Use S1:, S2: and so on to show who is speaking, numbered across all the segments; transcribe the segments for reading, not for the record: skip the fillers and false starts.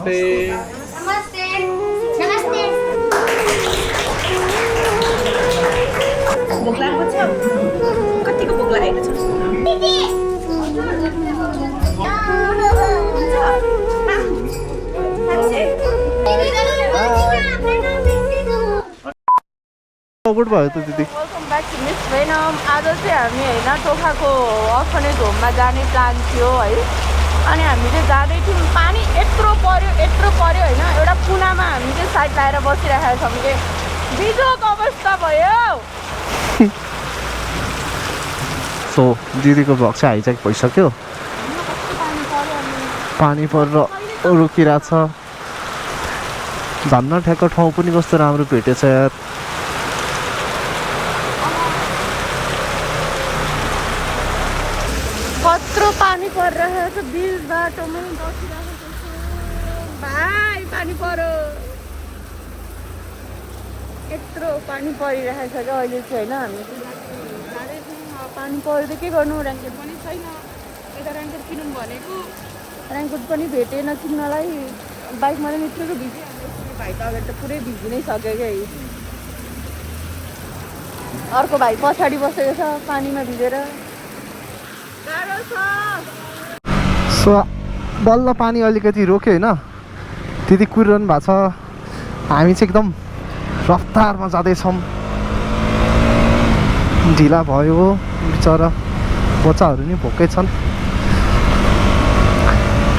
S1: नमस्ते नमस्ते
S2: भोक लागेको छ कतिको भोक लागेको छ
S1: दिदी
S3: गुड भयो त दिदी
S2: वेलकम ब्याक टु मिस भेनम। आज चाहिँ हामी होइन टोखाको अर्फनेज होममा जाने प्लान थियो है। अनि हामी चाहिँ जाँदै थियौँ, पानी यत्रो पर्यो होइन। एउटा कुनामा हामी चाहिँ साइड लाएर बसिरहेका छौँ कि बिजोको अवस्था भयो।
S3: सो दिदीको भ्लग चाहिँ हाइज्याक भइसक्यो। पानी परेर रोकिरहेको छ। धन्न ठ्याक्क ठाउँ पनि कस्तो राम्रो भेटेछ यार।
S2: कत्रो पानी परिरहेको छ, बिच बाटोमै बसिरहेको छ। भाइ पानी पर्यो, यत्रो पानी परिरहेको छ क्या अहिले चाहिँ होइन। हामी जाँदै छौँ, पानी पऱ्यो त के गर्नु, ऱ्याङ्केट पनि छैन। यता ऱ्याङ्केट किनौँ भनेको ऱ्याङ्केट पनि भेटेन किन्नलाई। बाइकमा पनि यत्रो भिजिहाल्यो। भाइ त अगाडि त पुरै भिजि नै सक्यो क्या। अर्को भाइ पछाडि बसेको छ पानीमा भिजेर।
S3: सो बल्ल पानी अलिकति रोक्यो होइन। दिदी कुरिरहनु भएको छ। हामी चाहिँ एकदम रफ्तारमा जाँदैछौँ। ढिला भयो बिचरा, बच्चाहरू नि भोकै छन्।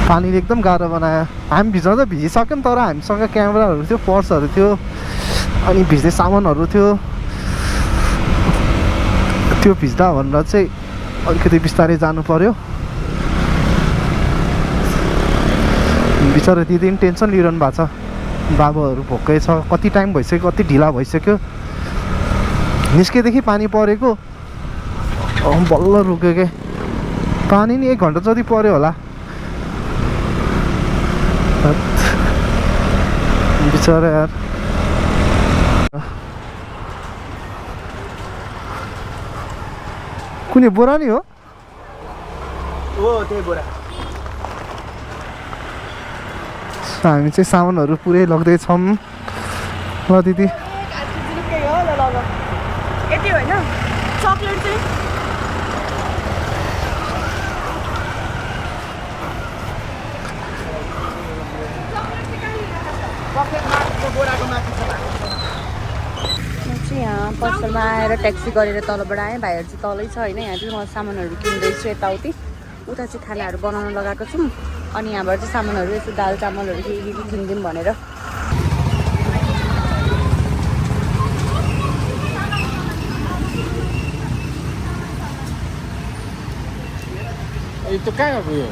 S3: पानीले एकदम गाह्रो बनायो। हामी भिजाउँदा भिजिसक्यौँ, तर हामीसँग क्यामेराहरू थियो, पर्सहरू थियो, अनि भिज्ने सामानहरू थियो। त्यो भिज्दा भनेर चाहिँ अलिकति बिस्तारै जानु पर्यो। बिचरा दिदी पनि टेन्सन लिइरहनु भएको छ। बाबुहरू भोकै छ, कति टाइम भइसक्यो, कति ढिला भइसक्यो। निस्केदेखि पानी परेको बल्ल रोक्यो के। पानी नि 1 घन्टा जति पर्यो होला। बिचरा यार। कुनै बोरा नि हो
S4: त्यही बोरा।
S3: हामी चाहिँ सामानहरू पुरै लग्दैछौँ। ल दिदी
S2: यति होइन, चक्लेट चाहिँ यहाँ पसलमा आएर ट्याक्सी गरेर तलबाट आएँ। भाइहरू चाहिँ तलै छ होइन। यहाँ चाहिँ म सामानहरू किन्दैछु यताउति। उता चाहिँ खानाहरू बनाउन लगाएको छौँ। अनि यहाँबाट चाहिँ सामानहरू यसो दाल चामलहरू के किनिदिउँ भनेर।
S4: त्यो कहाँ गयो?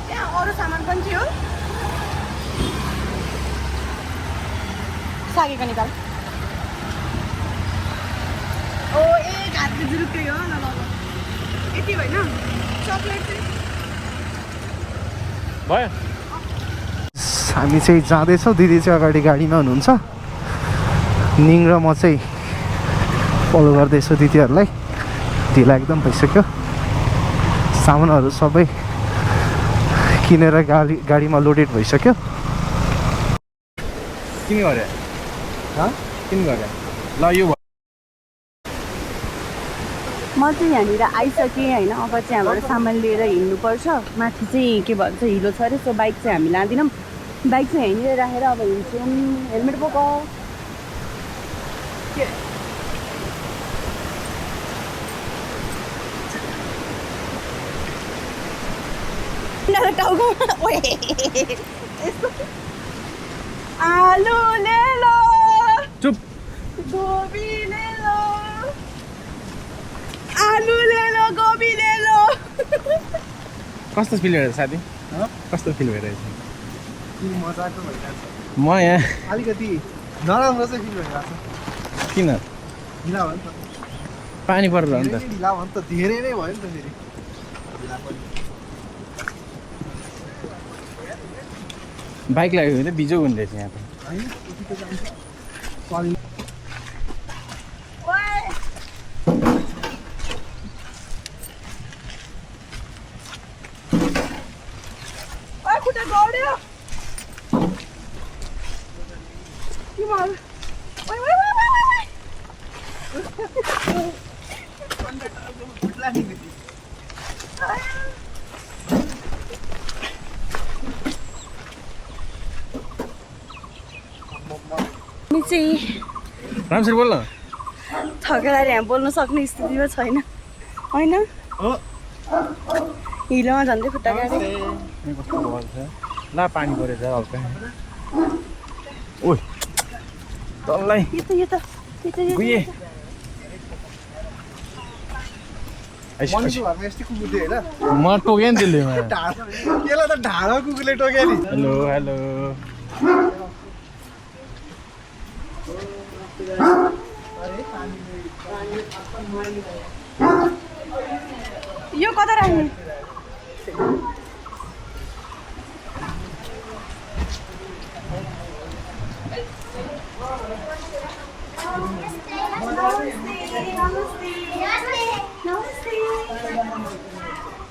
S2: त्यहाँ अरू सामान पनि थियो। सागेको निकाल। ओ एक हातले जुरुक्कै हो। ल ल ल यति होइन, चक्लेट चाहिँ
S4: भयो।
S3: हामी चाहिँ जाँदैछौँ। दिदी चाहिँ अगाडि गाडीमा हुनुहुन्छ। निङ र म चाहिँ फलो गर्दैछु दिदीहरूलाई। ढिला एकदम भइसक्यो। सामानहरू सबै किनेर गाडीमा लोडेड भइसक्यो।
S4: किन गरे? किन गरे? ल यो
S2: म चाहिँ यहाँनिर आइसकेँ होइन। अब चाहिँ यहाँबाट सामान लिएर हिँड्नुपर्छ। माथि चाहिँ के भन्छ हिलो छ अरे। सो बाइक चाहिँ हामी लाँदैनौँ। बाइक चाहिँ यहीँनिर राखेर अब हिँड्छौँ। हेलमेट बोक। आलु ले लो,
S4: चुप।
S2: गोभी ले लो, आलु ले लो, गोभी ले लो।
S4: कस्तो फिल भइरहेछ साथी? कस्तो फिल भइरहेछ?
S3: मजाको भइरहेछ।
S4: म यहाँ
S3: अलिकति नराम्रो चाहिँ फिल भइरहेछ।
S4: किन?
S3: ढिला भयो नि त।
S4: पानी परेर हो नि त।
S3: ढिला भयो नि त, धेरै नै भयो नि त फेरि।
S4: बाइक लाग्यो भने त बिजो हुँदैछ यहाँ त।
S2: खुट्टा गौड्यो चाहिँ
S4: राम्ररी बोल न
S2: थकेर यहाँ बोल्न सक्ने स्थितिमा छैन होइन हिलोमा झन्डै खुट्टा गाडी
S4: कस्तो भल छ ला पानी परेछ हल्का ओइ तल्लाई गुए म टोकेँ नि त्यसले
S3: यसलाई त ढाडो कुकुरले टोक्यो नि
S4: हेलो हेलो
S2: यो कता राख्ने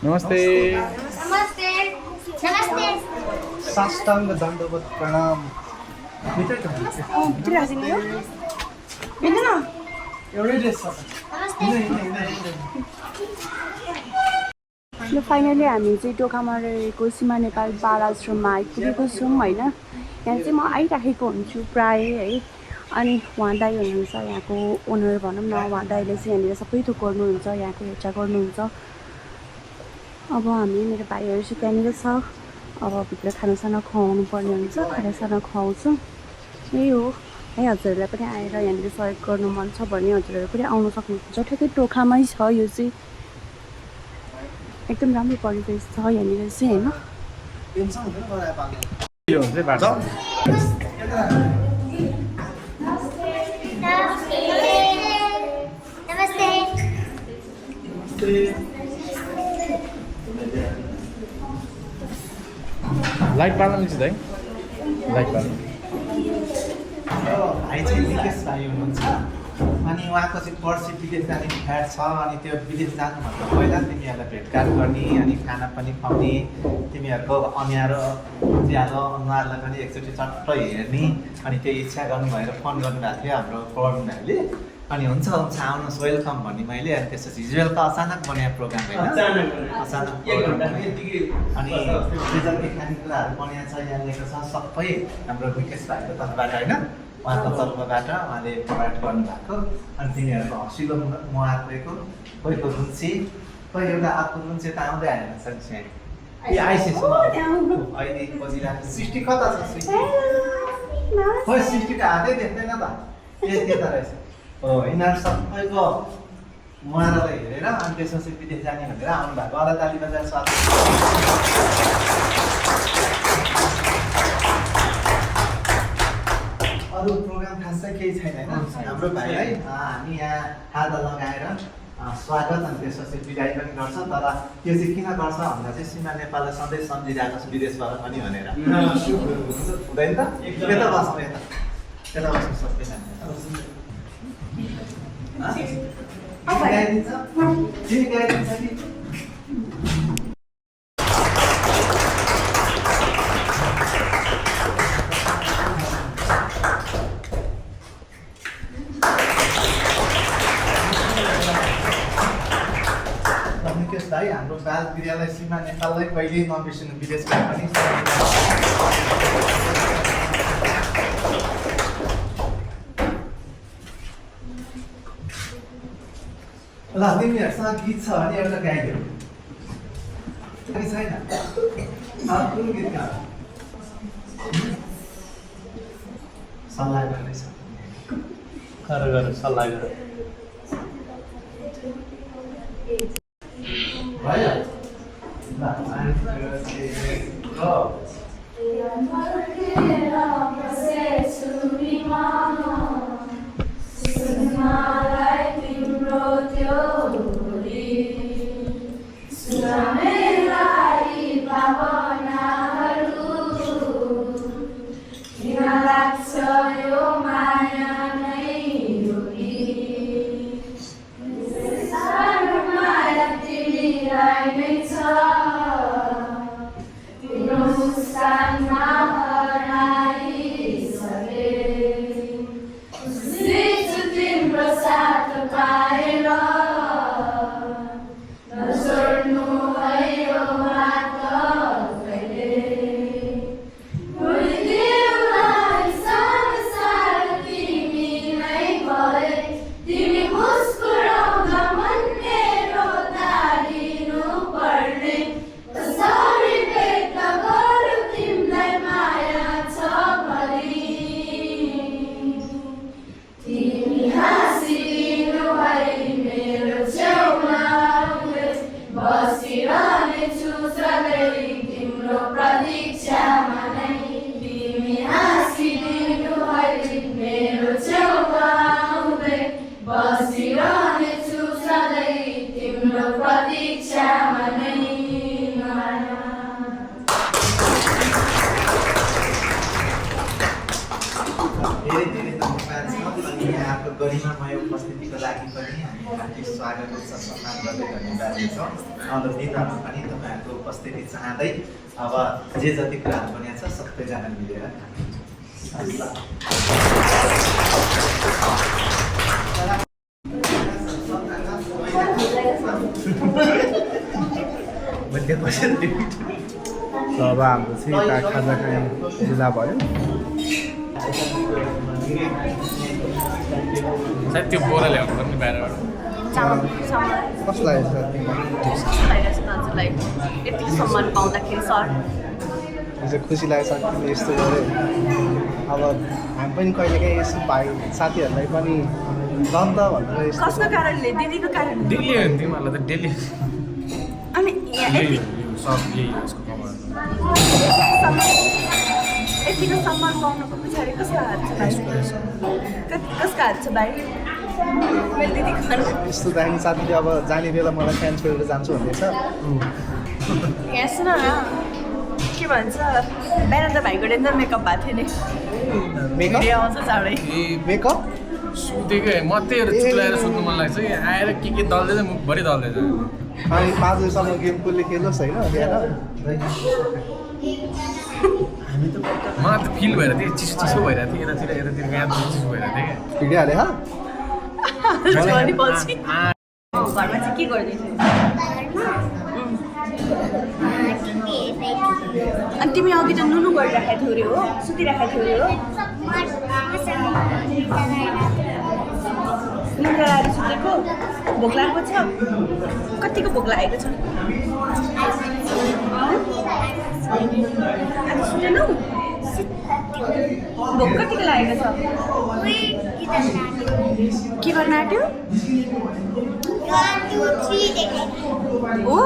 S4: नमस्ते
S1: नमस्ते नमस्ते
S3: साष्टाङ्ग दण्डवत प्रणाम
S2: भित्र राखिदिने हो भिन्दैन
S3: एउटै ड्रेस छ
S2: यो फाइनली हामी चाहिँ टोकामरेको सीमा नेपाल बाल आश्रममा आइपुगेको छौँ होइन यहाँ चाहिँ म आइराखेको हुन्छु प्रायः है अनि उहाँ दाइ हुनुहुन्छ यहाँको ओनर भनौँ न उहाँ दाइले चाहिँ यहाँनिर सबै थोक गर्नुहुन्छ यहाँको हेरचाह गर्नुहुन्छ अब हामी मेरो भाइहरू चाहिँ त्यहाँनिर छ अब भित्र खानासाना खुवाउनु पर्ने हुन्छ खानासाना खुवाउँछौँ यही हो है हजुरहरूलाई पनि आएर यहाँनिर सहयोग गर्नु मन छ भने हजुरहरू पनि आउनु सक्नुहुन्छ ठ्याक्कै टोखामै छ यो चाहिँ एकदम राम्रो परिवेश छ यहाँनिर चाहिँ होइन
S4: यो हुन्छ बाटो
S1: नमस्ते
S4: लाइट पाल्नु मिल्छ है लाइट पाल्नु
S3: भाइ चाहिँ निकेश भाइ हुनुहुन्छ अनि उहाँको चाहिँ पर्सि विदेश जाने फ्याट छ अनि त्यो विदेश जानुभन्दा पहिला तिमीहरूलाई भेटघाट गर्ने अनि खाना पनि खुवाउने तिमीहरूको अँध्यारो उज्यालो अनुहारलाई पनि एकचोटि चट्ट हेर्ने अनि त्यो इच्छा गर्नुभएर फोन गर्नुभएको थियो हाम्रो पवन भाइले अनि हुन्छ हुन्छ आउनुहोस् वेलकम भन्ने मैले अनि त्यसपछि हिजोल त अचानक बनाएको प्रोग्राम होइन अचानक अनि रिजल्टकै खानेकुराहरू बनाएको छ यहाँ लेखेको छ सबै हाम्रो निकेश भाइको तर्फबाट होइन उहाँको तर्फबाट उहाँले प्रोभाइड गर्नुभएको अनि तिनीहरूको हँसिलो मुहार गएको कोहीको रुन्ची कोही एउटा अर्को रुन्ची त आउँदै आएन सर ए आइसकेछ अहिले बजिरहेको सृष्टि कता छ सृष्टि खोइ सृष्टिको हातै देख्दैन त ए त्यता रहेछ हो यिनीहरू सबैको मुहारलाई हेरेर अनि त्यसपछि विदेश जाने भनेर आउनु भएको अला ताली बजार साथ अरू प्रोग्राम खासै केही छैन होइन हाम्रो भाइलाई हामी यहाँ हात लगाएर स्वागत अनि त्यसपछि बिदाई पनि गर्छ तर त्यो चाहिँ किन गर्छ भन्दा चाहिँ सीमा नेपाललाई सधैँ सम्झिरहेको छ विदेशबाट पनि भनेर हुँदैन त यता बस्छौँ यता बस्नु सक्दैन गाइदिन्छ तिमी गाइदिन्छ कि निकेश भाइ हाम्रो बाल विद्यालय सीमा नेपाललाई कहिल्यै नबिर्सिनु विदेशमा पनि ल तिमीहरूसँग गीत छ भने एउटा गाइदेऊ कि छैन कुन गीत गा सल्लाह गर्दैछ गर सल्लाह गर भयो
S1: Sa
S2: प्रतीक्षामा नै
S3: धेरै धेरै धन्यवाद छ अनि यहाँको गरिमामय उपस्थितिको लागि पनि हामी हार्दिक स्वागत र सम्मान गर्दै धन्यवाद दिन्छौँ। अब नेतामा पनि तपाईँहरूको उपस्थिति चाहँदै अब जे जति कुराहरू बनिएको छ सबैजना मिलेर अब हाम्रो चाहिँ यता खाजाखाइ जिल्ला भयो।
S4: सायद त्यो बोरा ल्याउनु पर्ने बाहिरबाट
S3: कस्तो लागेको छ तिमीलाई?
S2: यति सम्मान पाउँदाखेरि सर
S3: चाहिँ खुसी लागेको छ तिमीले यस्तो गऱ्यो। अब हामी पनि कहिलेकाहीँ यसो भाइ साथीहरूलाई पनि गन्त भनेर यस्तो
S2: कसको कारणले दिदीको कारणले
S4: डेली हो नि तिमीहरूलाई त डेली
S2: अनि यहाँ
S4: यही सब यही यसको कमाएर
S2: यतिको सम्मान पाउनुको पछाडि कसको हात छ कसको हात छ भाइ मेरो दिदीको
S3: यस्तो दाहिने साथीले अब जाने बेला मलाई फ्यान छोडेर जान्छु भन्दैछ।
S2: यहाँ सुन न के भन्छ बिहान त भाइको डेन्जर मेकअप भएको थियो नि
S3: मेकअप
S2: भिडियो आउँछ चाँडै
S3: मेकअप
S4: सुतेकै मत्यैहरू चुलाएर सुत्नु मन लाग्छ कि आएर के दल्दैछ मुखभरि दल्दैछ।
S3: अनि 5 बजीसम्म गेम कसले खेलोस् होइन बिहान
S4: मलाई त फिल भइरहेको थियो चिसो चिसो भइरहेको थियो यतातिर यहाँ चिसो भइरहेको थियो
S3: भिडियो हाले हा
S2: पछि घरमा चाहिँ के गर्दै थियो अनि तिमी अघि त नुनु गरिराखेको थियो अरे हो सुतिराखेको थियो अरे हो नुन लगाएर सुतेको भोक लागेको छ कतिको भोक लागेको छ आज सुतेनौ भोक कतिको लागेको छ के गर्न आँट्यो हो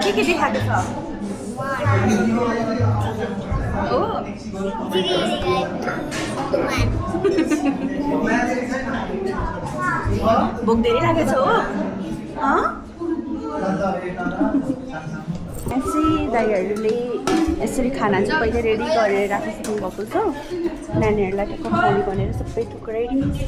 S2: के देखाएको छ हो भोक धेरै लागेको छ हो यसै दाइहरूले यसरी खाना चाहिँ पहिले रेडी गरेर राखिसक्नु भएको छ नानीहरूलाई टक्क खुवाउने भनेर सबै थुक रेडी छ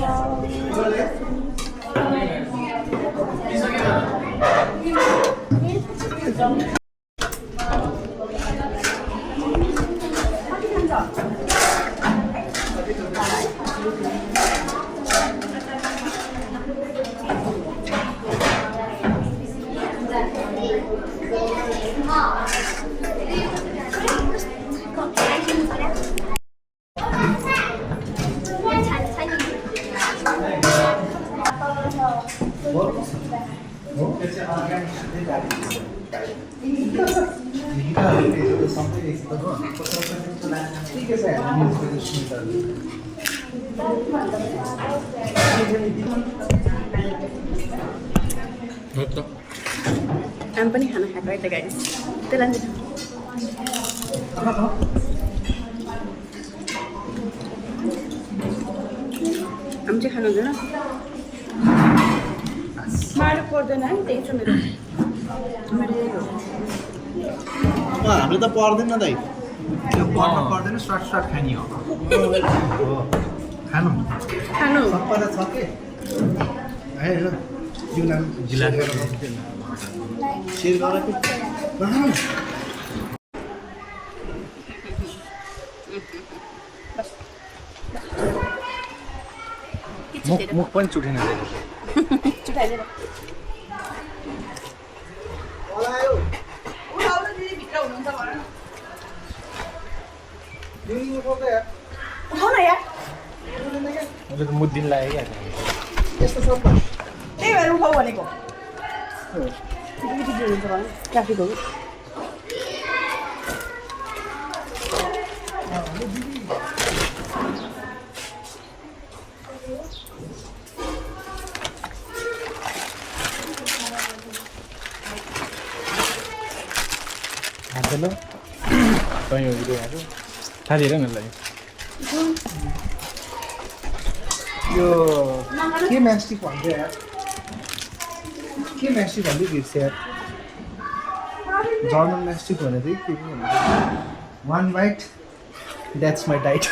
S2: हामी पनि खाना खाएको है त गाइस त्यसलाई हामी चाहिँ खानु हुँदैन माडो पर्दैन है त्यही छ मेरो
S3: हाम्रो त पर्दैन दाइ त्यो पर्न पर्दैन सर्ट खाने हो खानु
S2: खानु
S3: सबैले छ के होइन जिल्ला शेयर गरेको
S4: मुख पनि चुटिन
S2: चुटाइदिएर उठाउ न यार
S4: मैले त मुद्दिन लाग्यो क्या
S3: यस्तो सब
S2: त्यही भएर उठाउ भनेको ट्राफिक हो
S4: हेलो तँ यो भिडियो हेर्नु थाहा दिएर मलाई
S3: यो के म्यास्टिक भन्छ यार के म्यास्टिक भन्दै बिर्से यार जर्मन म्यास्टिक भने चाहिँ के भन्नु 1 बाइट द्याट्स माई डाइट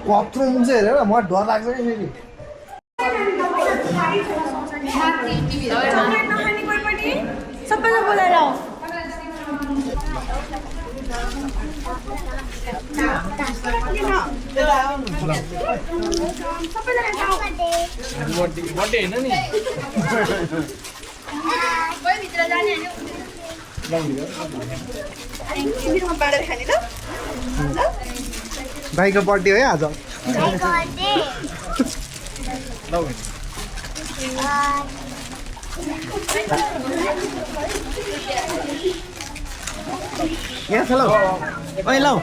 S3: कत्रो हुन्छ हेरेर म डर लाग्छ कि फेरि
S2: सबैलाई बोलाएर आऊ
S4: बर्थडे होइन नि
S3: भाइको बर्थडे हो है आज यहाँ छ लौ ओइ लौ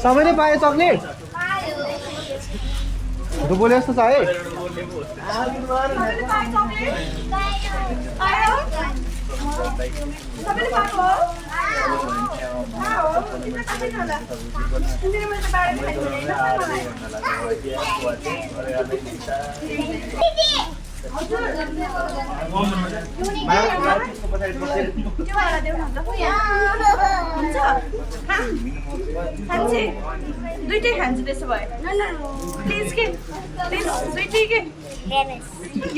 S3: सबैले पायो चक्लेट बोले जस्तो छ है
S2: दुईटै खान्छु त्यसो भए प्लिज के प्लिज दुईटै के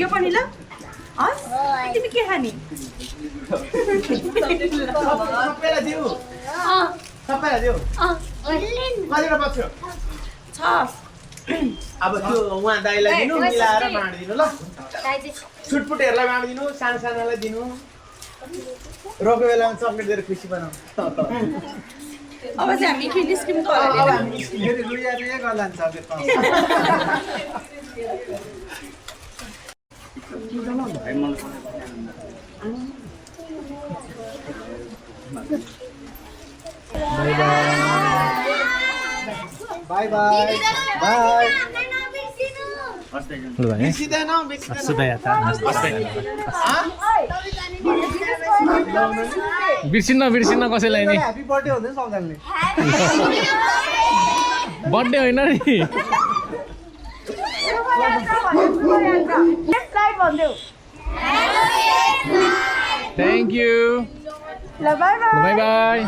S2: यो पनि ल हस् तिमी के खाने
S3: सबैलाई दिउ सबैलाई दिउ कतिवटा बच्यो
S2: छ
S3: अब त्यो उहाँ दाइलाई दिनु मिलाएर बाँडिदिनु ल छुटपुटहरूलाई बाँडिदिनु सानो सानोलाई दिनु रोको बेलामा चक्लेट दिएर खुसी बनाऊ
S2: अब चाहिँ हामी के निस्किम त
S3: अब हामी फेरि रुया रुया गर्दा हुन्छ बाई बाई बाई
S4: बिर्सिन्न कसैलाई नि
S3: ह्यापी बर्थडे हुँदैन सम्झाउने
S4: बर्थडे होइन नि थ्याङ्क यू
S2: ल बाई
S4: बाई बाई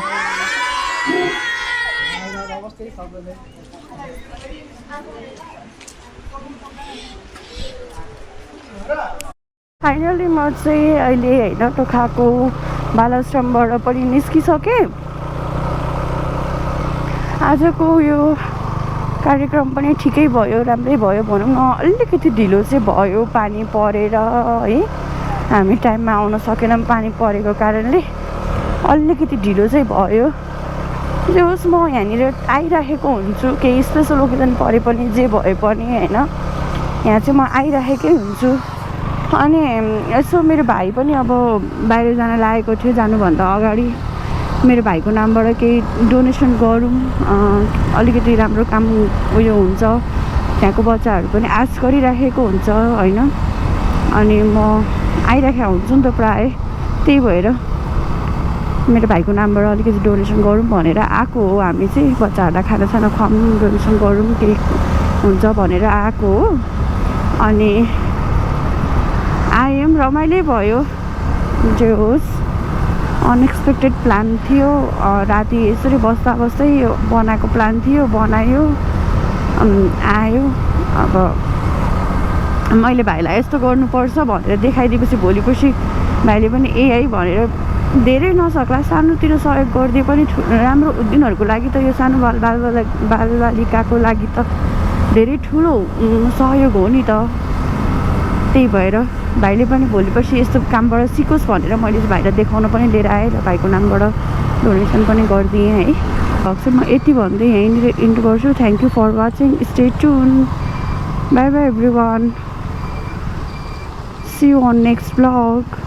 S2: फाइनली म चाहिँ अहिले होइन टोखाको बालाश्रमबाट पनि निस्किसकेँ आजको यो कार्यक्रम पनि ठिकै भयो राम्रै भयो भनौँ न अलिकति ढिलो चाहिँ भयो पानी परेर है हामी टाइममा आउन सकेनौँ पानी परेको कारणले अलिकति ढिलो चाहिँ भयो जे होस् म यहाँनिर आइराखेको हुन्छु केही स्पेसल ओकेजन परे पनि जे भए पनि होइन यहाँ चाहिँ म आइराखेकै हुन्छु अनि यसो मेरो भाइ पनि अब बाहिर जान लागेको थियो जानुभन्दा अगाडि मेरो भाइको नामबाट केही डोनेसन गरौँ अलिकति राम्रो काम उयो हुन्छ त्यहाँको बच्चाहरू पनि आश गरिराखेको हुन्छ होइन अनि म आइराखेको हुन्छु नि त प्रायः त्यही भएर मेरो भाइको नामबाट अलिकति डोनेसन गरौँ भनेर आएको हो हामी चाहिँ बच्चाहरूलाई खानासाना खुवाउँ डोनेसन गरौँ केही हुन्छ भनेर आएको हो अनि आयौँ रमाइलो भयो जे होस् अनएक्सपेक्टेड प्लान थियो राति यसरी बस्दा बस्दै बनाएको प्लान थियो बनायो आयो अब मैले भाइलाई यस्तो गर्नुपर्छ भनेर देखाइदिएपछि भोलिपछि भाइले पनि है भनेर धेरै नसक्ला सानोतिर सहयोग गरिदिए पनि राम्रो उनीहरूको लागि त यो सानो बालबालिकाको लागि त धेरै ठुलो सहयोग हो नि त त्यही भएर भाइले पनि भोलिपर्सि यस्तो कामबाट सिकोस् भनेर मैले भाइलाई देखाउन पनि लिएर आएँ र भाइको नामबाट डोनेसन पनि गरिदिएँ है चाहिँ म यति भन्दै यहीँनिर इन्ड गर्छु thank you for watching stay tune bye bye everyone see you on next blog